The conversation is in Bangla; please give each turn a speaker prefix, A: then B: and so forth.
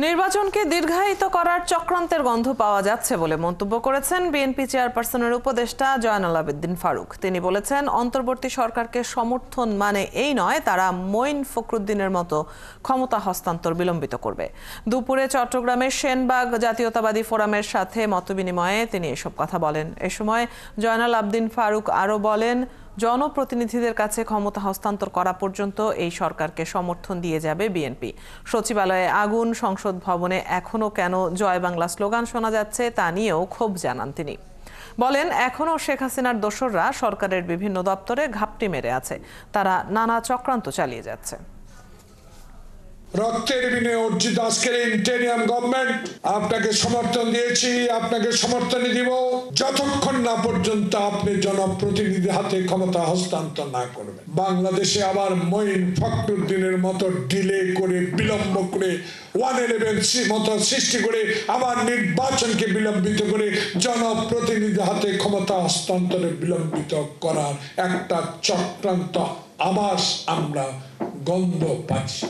A: নির্বাচনকে দীর্ঘায়িত করার চক্রান্তের গন্ধ পাওয়া যাচ্ছে বলে মন্তব্য করেছেন বিএনপি চেয়ারপারসনের উপদেষ্টা জয়নাল আবেদীন ফারুক। তিনি বলেছেন, অন্তর্বর্তী সরকারকে সমর্থন মানে এই নয় তারা মঈন ফখরুদ্দিনের মতো ক্ষমতা হস্তান্তর বিলম্বিত করবে। দুপুরে চট্টগ্রামের সেনবাগ জাতীয়তাবাদী ফোরামের সাথে মতবিনিময়ে তিনি এসব কথা বলেন। এ সময় জয়নাল আবেদীন ফারুক আরও বলেন, জনপ্রতিনিধিদের কাছে ক্ষমতা হস্তান্তর করা পর্যন্ত এই সরকারকে সমর্থন দিয়ে যাবে বিএনপি। সচিবালয়ে আগুন, সংসদ ভবনে এখনো কেন জয় বাংলা স্লোগান শোনা যাচ্ছে তা নিয়েও ক্ষোভ জানান তিনি। বলেন, এখনো শেখ হাসিনার দোসররা সরকারের বিভিন্ন দপ্তরে ঘাপটি মেরে আছে, তারা নানা চক্রান্ত চালিয়ে যাচ্ছে।
B: রক্তের বিনিময়ে অর্জিত আজকের ইন্টেরিয়াম গভর্নমেন্ট আপনাকে সমর্থন দিয়েছি, আপনাকে সমর্থন দিব যতক্ষণ না পর্যন্ত আপনি জনপ্রতিনিধি হাতে ক্ষমতা হস্তান্তর না করবেন। বাংলাদেশে আবার মঈন ফখরুদ্দিনের মতো ডিলে করে, বিলম্ব করে, 111 মতো সৃষ্টি করে আবার নির্বাচনকে বিলম্বিত করে জনপ্রতিনিধি হাতে ক্ষমতা হস্তান্তরে বিলম্বিত করার একটা চক্রান্ত আভাস আমরা গন্ধ পাচ্ছি।